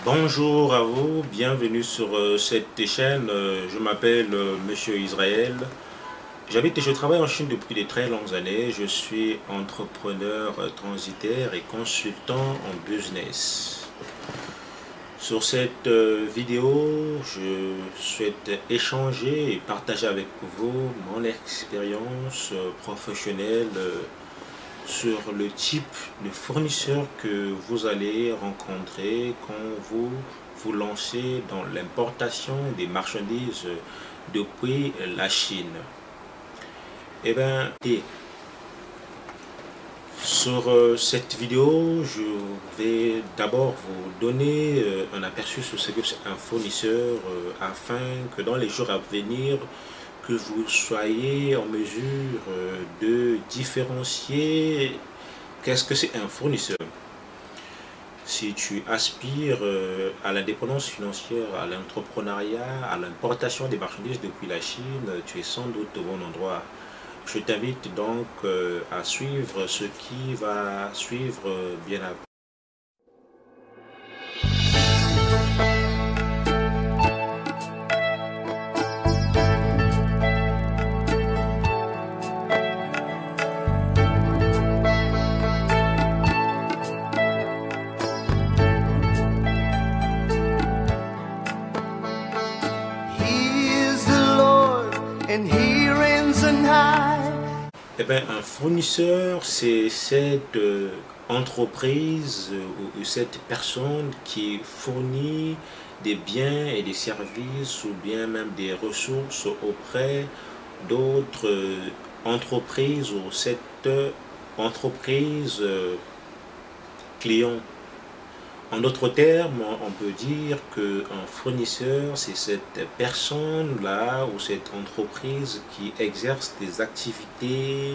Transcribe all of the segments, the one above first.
Bonjour à vous, bienvenue sur cette chaîne. Je m'appelle Monsieur Israël. J'habite et je travaille en Chine depuis de très longues années. Je suis entrepreneur transitaire et consultant en business. Sur cette vidéo, je souhaite échanger et partager avec vous mon expérience professionnelle sur le type de fournisseur que vous allez rencontrer quand vous lancez dans l'importation des marchandises depuis la Chine. Eh bien, et sur cette vidéo, je vais d'abord vous donner un aperçu sur ce que c'est un fournisseur afin que dans les jours à venir, que vous soyez en mesure de différencier qu'est-ce que c'est un fournisseur. Si tu aspires à l'indépendance financière, à l'entrepreneuriat, à l'importation des marchandises depuis la Chine, tu es sans doute au bon endroit. Je t'invite donc à suivre ce qui va suivre bien après. Eh bien, un fournisseur, c'est cette entreprise ou cette personne qui fournit des biens et des services ou bien même des ressources auprès d'autres entreprises ou cette entreprise client. En d'autres termes, on peut dire qu'un fournisseur, c'est cette personne-là ou cette entreprise qui exerce des activités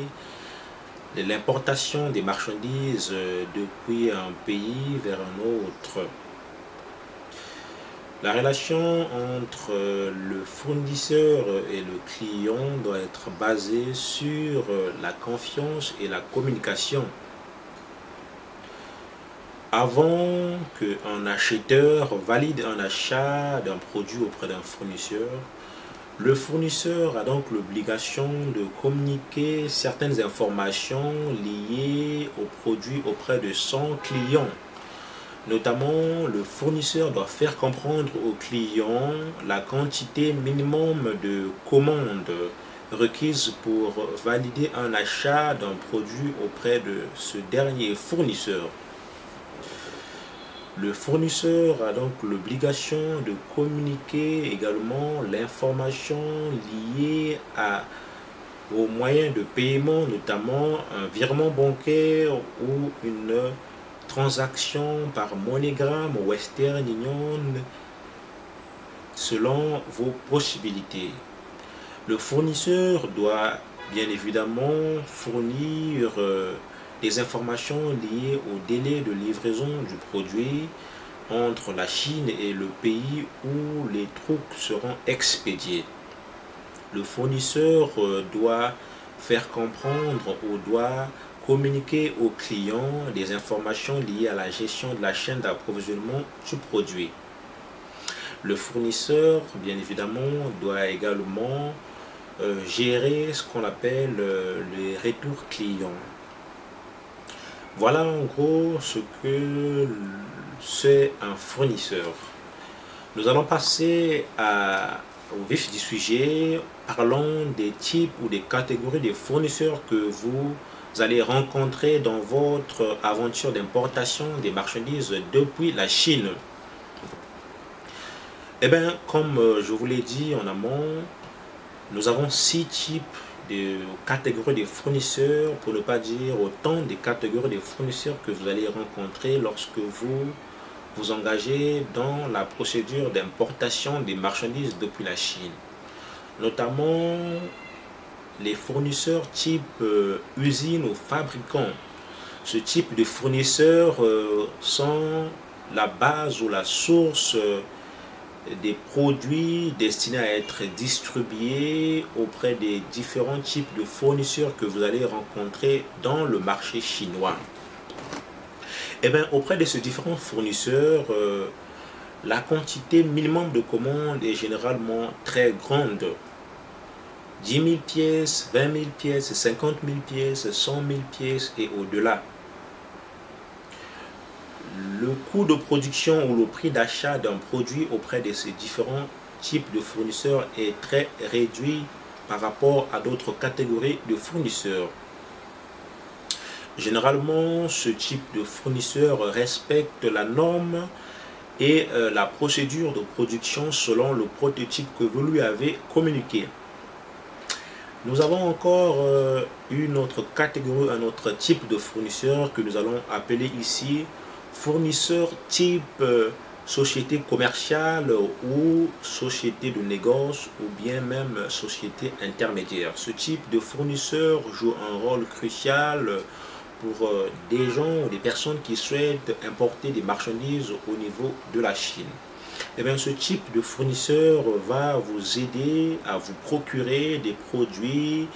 de l'importation des marchandises depuis un pays vers un autre. La relation entre le fournisseur et le client doit être basée sur la confiance et la communication. Avant qu'un acheteur valide un achat d'un produit auprès d'un fournisseur, le fournisseur a donc l'obligation de communiquer certaines informations liées au produit auprès de son client. Notamment, le fournisseur doit faire comprendre au client la quantité minimum de commandes requises pour valider un achat d'un produit auprès de ce dernier fournisseur. Le fournisseur a donc l'obligation de communiquer également l'information liée aux moyens de paiement, notamment un virement bancaire ou une transaction par MoneyGram ou Western Union selon vos possibilités. Le fournisseur doit bien évidemment fournir des informations liées au délai de livraison du produit entre la Chine et le pays où les trucs seront expédiés. Le fournisseur doit faire comprendre ou doit communiquer au client des informations liées à la gestion de la chaîne d'approvisionnement du produit. Le fournisseur, bien évidemment, doit également gérer ce qu'on appelle les retours clients. Voilà en gros ce que c'est un fournisseur. Nous allons passer au vif du sujet. Parlons des types ou des catégories de fournisseurs que vous allez rencontrer dans votre aventure d'importation des marchandises depuis la Chine. Eh bien, comme je vous l'ai dit en amont, nous avons 6 types de catégories de fournisseurs, pour ne pas dire autant de catégories de fournisseurs que vous allez rencontrer lorsque vous vous engagez dans la procédure d'importation des marchandises depuis la Chine. Notamment les fournisseurs type usine ou fabricants. Ce type de fournisseurs sont la base ou la source des produits destinés à être distribués auprès des différents types de fournisseurs que vous allez rencontrer dans le marché chinois. Et bien, auprès de ces différents fournisseurs, La quantité minimum de commandes est généralement très grande. 10 000 pièces, 20 000 pièces, 50 000 pièces, 100 000 pièces et au-delà. Le coût de production ou le prix d'achat d'un produit auprès de ces différents types de fournisseurs est très réduit par rapport à d'autres catégories de fournisseurs. Généralement, ce type de fournisseur respecte la norme et la procédure de production selon le prototype que vous lui avez communiqué. Nous avons encore une autre catégorie, un autre type de fournisseur que nous allons appeler ici fournisseur type société commerciale ou société de négoce ou bien même société intermédiaire. Ce type de fournisseur joue un rôle crucial pour des gens ou des personnes qui souhaitent importer des marchandises au niveau de la Chine. Et bien, ce type de fournisseur va vous aider à vous procurer des produits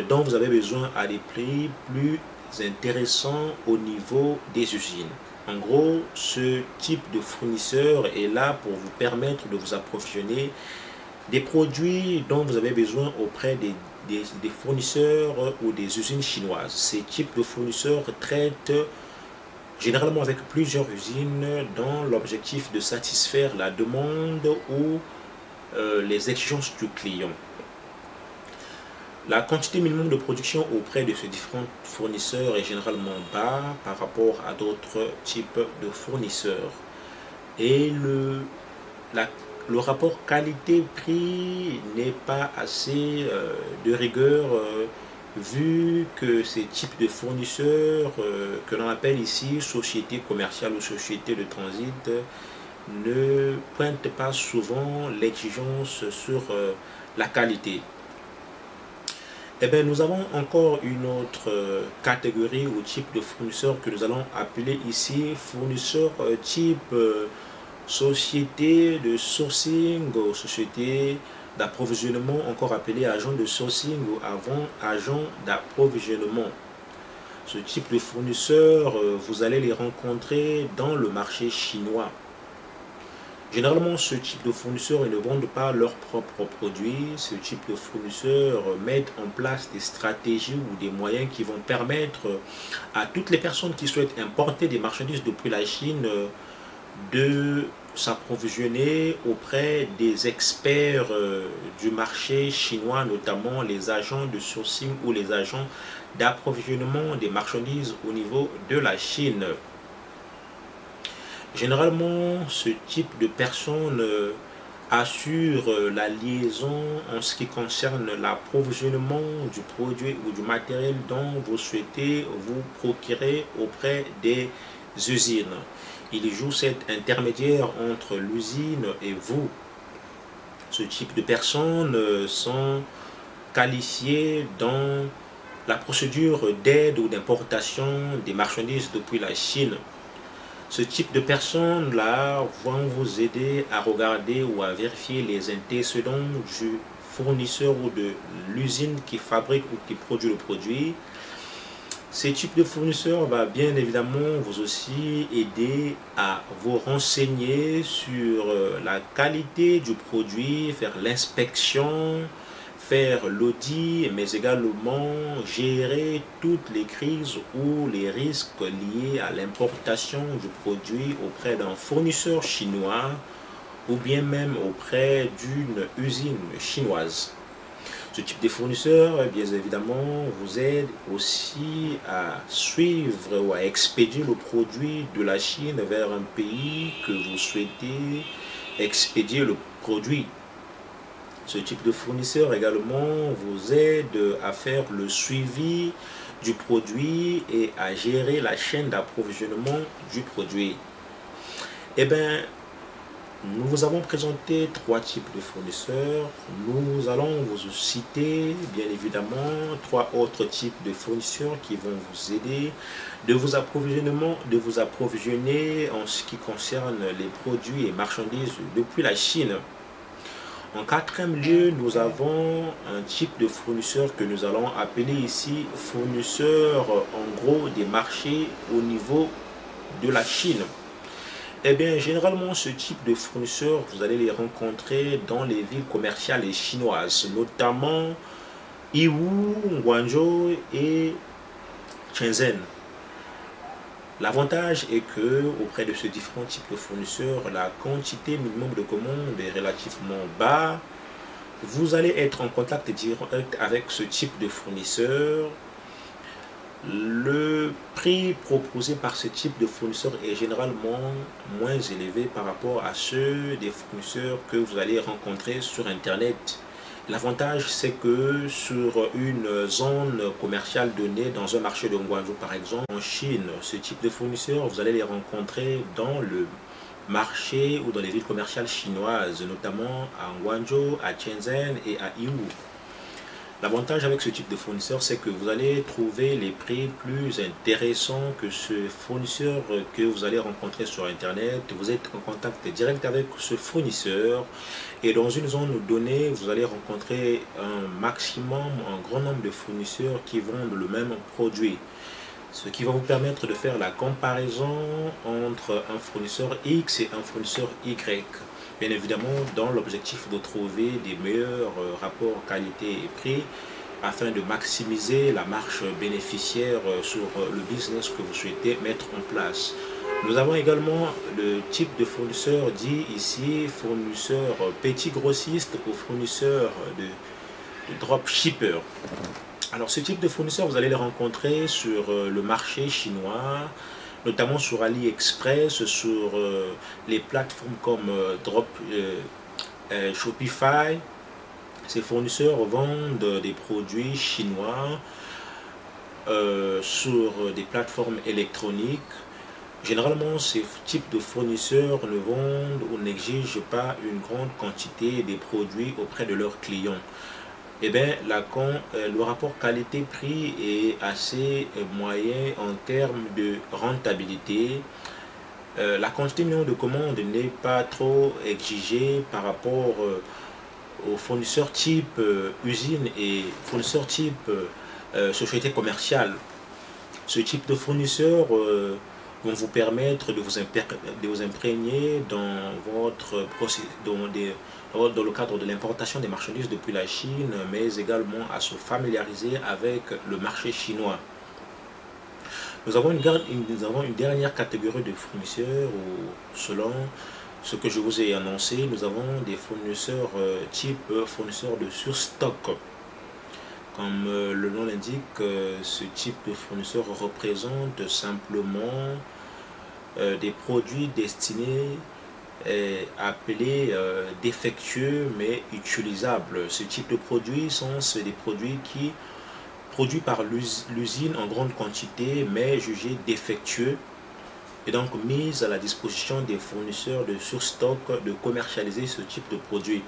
dont vous avez besoin à des prix plus intéressants au niveau des usines. En gros, ce type de fournisseur est là pour vous permettre de vous approvisionner des produits dont vous avez besoin auprès des fournisseurs ou des usines chinoises. Ces types de fournisseurs traitent généralement avec plusieurs usines dans l'objectif de satisfaire la demande ou les exigences du client. La quantité minimum de production auprès de ces différents fournisseurs est généralement bas par rapport à d'autres types de fournisseurs. Et le rapport qualité-prix n'est pas assez de rigueur vu que ces types de fournisseurs que l'on appelle ici société commerciale ou société de transit ne pointent pas souvent l'exigence sur la qualité. Eh bien, nous avons encore une autre catégorie ou type de fournisseur que nous allons appeler ici fournisseur type société de sourcing, société d'approvisionnement, encore appelé agent de sourcing ou avant agent d'approvisionnement. Ce type de fournisseurs, vous allez les rencontrer dans le marché chinois. Généralement, ce type de fournisseurs ne vendent pas leurs propres produits. Ce type de fournisseurs mettent en place des stratégies ou des moyens qui vont permettre à toutes les personnes qui souhaitent importer des marchandises depuis la Chine de s'approvisionner auprès des experts du marché chinois, notamment les agents de sourcing ou les agents d'approvisionnement des marchandises au niveau de la Chine. Généralement, ce type de personnes assure la liaison en ce qui concerne l'approvisionnement du produit ou du matériel dont vous souhaitez vous procurer auprès des usines. Il joue cet intermédiaire entre l'usine et vous. Ce type de personnes sont qualifiées dans la procédure d'aide ou d'importation des marchandises depuis la Chine. Ce type de personnes-là vont vous aider à regarder ou à vérifier les antécédents du fournisseur ou de l'usine qui fabrique ou qui produit le produit. Ce type de fournisseur va bien évidemment vous aussi aider à vous renseigner sur la qualité du produit, faire l'inspection, faire l'audit, mais également gérer toutes les crises ou les risques liés à l'importation du produit auprès d'un fournisseur chinois ou bien même auprès d'une usine chinoise. Ce type de fournisseur, bien évidemment, vous aide aussi à suivre ou à expédier le produit de la Chine vers un pays que vous souhaitez expédier le produit. Ce type de fournisseur également vous aide à faire le suivi du produit et à gérer la chaîne d'approvisionnement du produit. Eh bien, nous vous avons présenté trois types de fournisseurs. Nous allons vous citer, bien évidemment, trois autres types de fournisseurs qui vont vous aider de vous approvisionner en ce qui concerne les produits et marchandises depuis la Chine. En quatrième lieu, nous avons un type de fournisseur que nous allons appeler ici fournisseur en gros des marchés au niveau de la Chine. Eh bien, généralement, ce type de fournisseurs, vous allez les rencontrer dans les villes commerciales et chinoises, notamment Yiwu, Guangzhou et Shenzhen. L'avantage est que auprès de ces différents types de fournisseurs, la quantité minimum de commandes est relativement bas. Vous allez être en contact direct avec ce type de fournisseur. Le prix proposé par ce type de fournisseur est généralement moins élevé par rapport à ceux des fournisseurs que vous allez rencontrer sur Internet. L'avantage, c'est que sur une zone commerciale donnée, dans un marché de Guangzhou par exemple, en Chine, ce type de fournisseurs, vous allez les rencontrer dans le marché ou dans les villes commerciales chinoises, notamment à Guangzhou, à Shenzhen et à Yiwu. L'avantage avec ce type de fournisseur, c'est que vous allez trouver les prix plus intéressants que ce fournisseur que vous allez rencontrer sur Internet. Vous êtes en contact direct avec ce fournisseur et dans une zone donnée, vous allez rencontrer un maximum, un grand nombre de fournisseurs qui vendent le même produit. Ce qui va vous permettre de faire la comparaison entre un fournisseur X et un fournisseur Y. Bien évidemment, dans l'objectif de trouver des meilleurs rapports qualité et prix afin de maximiser la marge bénéficiaire sur le business que vous souhaitez mettre en place. Nous avons également le type de fournisseur dit ici fournisseur petit grossiste ou fournisseur de dropshipper. Alors ce type de fournisseur, vous allez les rencontrer sur le marché chinois, notamment sur AliExpress, sur les plateformes comme Shopify. Ces fournisseurs vendent des produits chinois sur des plateformes électroniques. Généralement, ces types de fournisseurs ne vendent ou n'exigent pas une grande quantité des produits auprès de leurs clients. Eh bien, le rapport qualité-prix est assez moyen en termes de rentabilité. La quantité minimum de commandes n'est pas trop exigée par rapport aux fournisseurs type usine et fournisseurs type société commerciale. Ce type de fournisseurs vont vous permettre de vous imprégner dans votre processus, dans le cadre de l'importation des marchandises depuis la Chine, mais également à se familiariser avec le marché chinois. Nous avons une dernière catégorie de fournisseurs où, selon ce que je vous ai annoncé, nous avons des fournisseurs type fournisseurs de surstock. Comme le nom l'indique, ce type de fournisseur représente simplement des produits destinés appelés défectueux mais utilisables. Ce type de produits sont des produits qui produits par l'usine en grande quantité mais jugés défectueux et donc mis à la disposition des fournisseurs de surstock de commercialiser ce type de produit.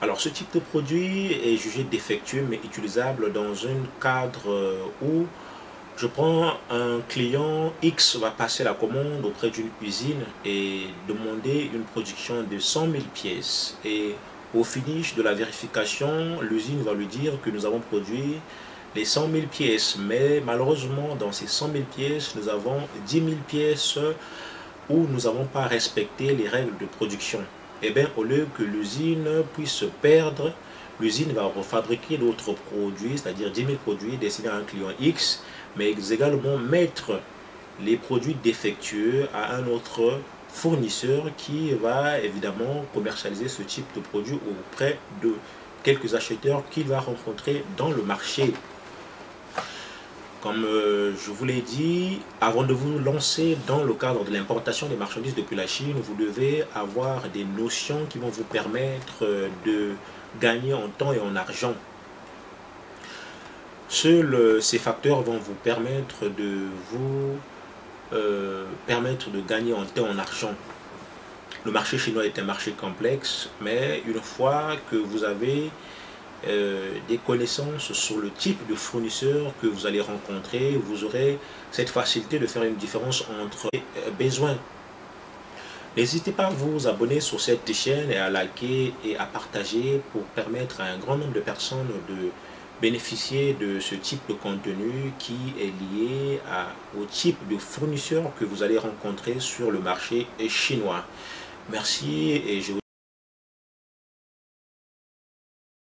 Alors ce type de produit est jugé défectueux mais utilisable dans un cadre où je prends un client X va passer la commande auprès d'une usine et demander une production de 100 000 pièces. Et au finish de la vérification, l'usine va lui dire que nous avons produit les 100 000 pièces. Mais malheureusement, dans ces 100 000 pièces, nous avons 10 000 pièces où nous n'avons pas respecté les règles de production. Et bien, au lieu que l'usine puisse se perdre, l'usine va refabriquer d'autres produits, c'est-à-dire 10 000 produits destinés à un client X, mais également mettre les produits défectueux à un autre fournisseur qui va évidemment commercialiser ce type de produit auprès de quelques acheteurs qu'il va rencontrer dans le marché. Comme je vous l'ai dit, avant de vous lancer dans le cadre de l'importation des marchandises depuis la Chine, vous devez avoir des notions qui vont vous permettre de gagner en temps et en argent. Seuls ces facteurs vont vous permettre de gagner en temps et en argent. Le marché chinois est un marché complexe, mais une fois que vous avez des connaissances sur le type de fournisseur que vous allez rencontrer, vous aurez cette facilité de faire une différence entre besoins. N'hésitez pas à vous abonner sur cette chaîne et à liker et à partager pour permettre à un grand nombre de personnes de bénéficier de ce type de contenu qui est lié au type de fournisseur que vous allez rencontrer sur le marché chinois. Merci et je vous